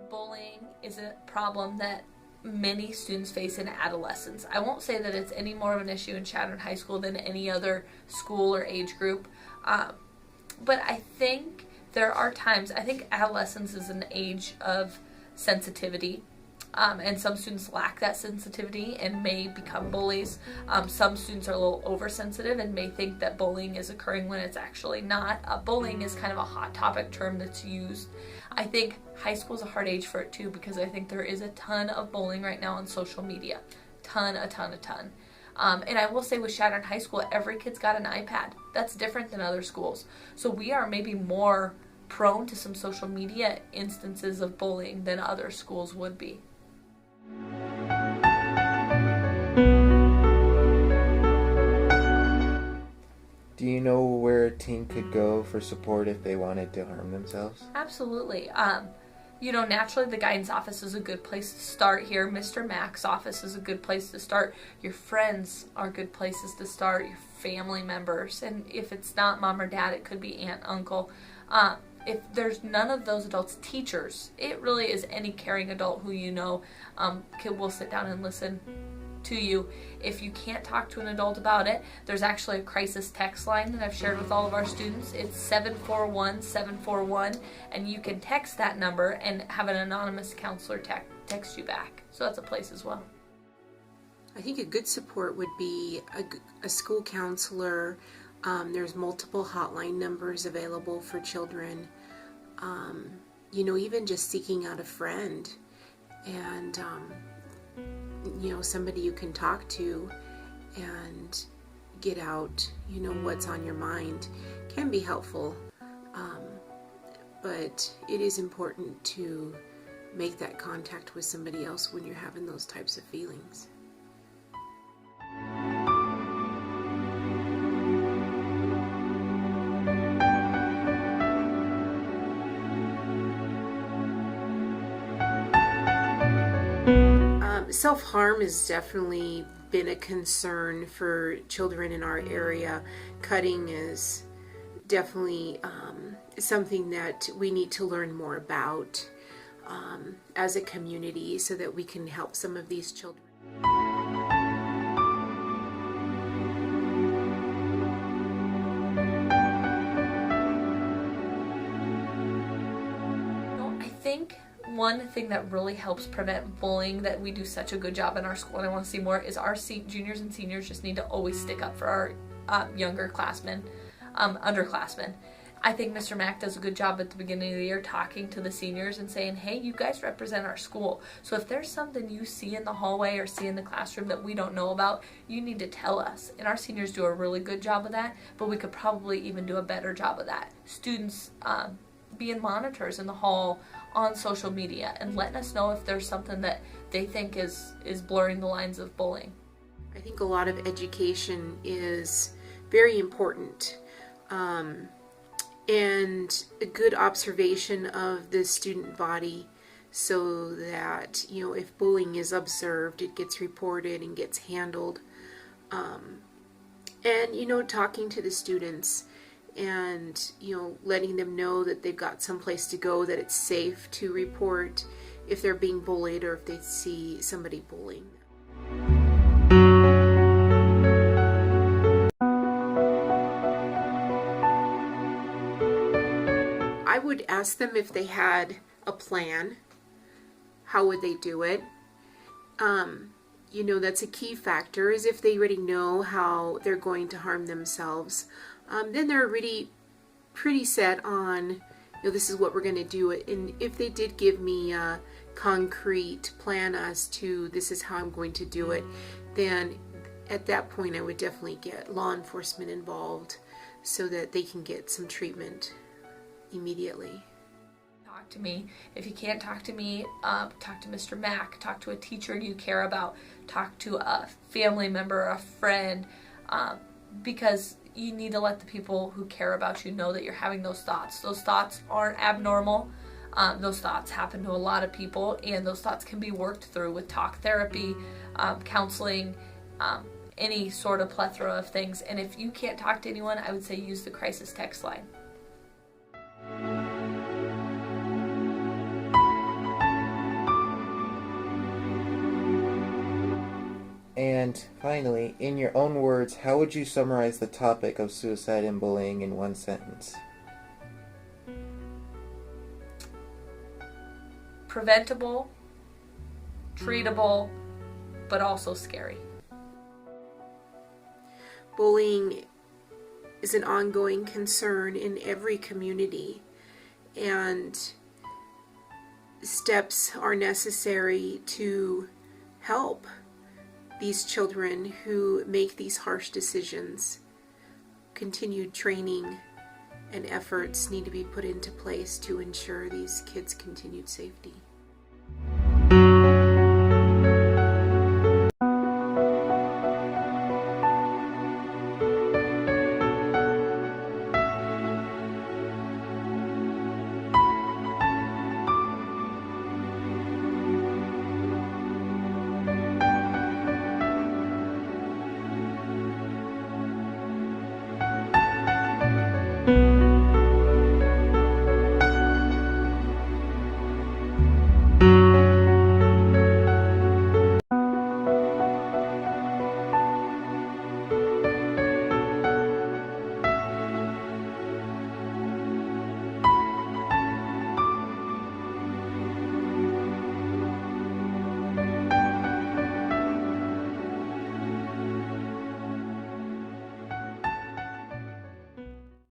Bullying is a problem that many students face in adolescence. I won't say that it's any more of an issue in Chadron High School than any other school or age group, but I think there are times, I think adolescence is an age of sensitivity, and some students lack that sensitivity and may become bullies. Some students are a little oversensitive and may think that bullying is occurring when it's actually not. Bullying is kind of a hot topic term that's used. I think high school is a hard age for it too, because I think there is a ton of bullying right now on social media. A ton. And I will say with Chadron High School, every kid's got an iPad. That's different than other schools. So we are maybe more prone to some social media instances of bullying than other schools would be. Do you know where a teen could go for support if they wanted to harm themselves? Absolutely. Naturally the guidance office is a good place to start here. Mr. Mack's office is a good place to start. Your friends are good places to start. Your family members. And if it's not mom or dad, it could be aunt, uncle. If there's none of those adults, teachers, it really is any caring adult who you know will sit down and listen to you. If you can't talk to an adult about it, there's actually a crisis text line that I've shared with all of our students. It's 741-741, and you can text that number and have an anonymous counselor text you back. So that's a place as well. I think a good support would be a school counselor. There's multiple hotline numbers available for children. Even just seeking out a friend and somebody you can talk to and get out, what's on your mind can be helpful. But it is important to make that contact with somebody else when you're having those types of feelings. Self-harm has definitely been a concern for children in our area. Cutting is definitely something that we need to learn more about as a community so that we can help some of these children. I think one thing that really helps prevent bullying that we do such a good job in our school, and I want to see more, is our juniors and seniors just need to always stick up for our younger classmen, underclassmen. I think Mr. Mack does a good job at the beginning of the year talking to the seniors and saying, hey, you guys represent our school. So if there's something you see in the hallway or see in the classroom that we don't know about, you need to tell us. And our seniors do a really good job of that, but we could probably even do a better job of that. Students being monitors in the hall on social media and letting us know if there's something that they think is blurring the lines of bullying. I think a lot of education is very important. And a good observation of the student body so that, if bullying is observed, it gets reported and gets handled. And, talking to the students and, letting them know that they've got someplace to go, that it's safe to report if they're being bullied or if they see somebody bullying them. I would ask them if they had a plan. How would they do it? That's a key factor, is if they already know how they're going to harm themselves. Then they're really pretty set on, this is what we're going to do. And if they did give me a concrete plan as to this is how I'm going to do it, then at that point I would definitely get law enforcement involved so that they can get some treatment immediately. Talk to me. If you can't talk to me, talk to Mr. Mack, talk to a teacher you care about, talk to a family member, a friend, because you need to let the people who care about you know that you're having those thoughts. Those thoughts aren't abnormal. Those thoughts happen to a lot of people, and those thoughts can be worked through with talk therapy, counseling, any sort of plethora of things. And if you can't talk to anyone, I would say use the crisis text line. And finally, in your own words, how would you summarize the topic of suicide and bullying in one sentence? Preventable, treatable, but also scary. Bullying is an ongoing concern in every community, and steps are necessary to help these children who make these harsh decisions. Continued training and efforts need to be put into place to ensure these kids' continued safety.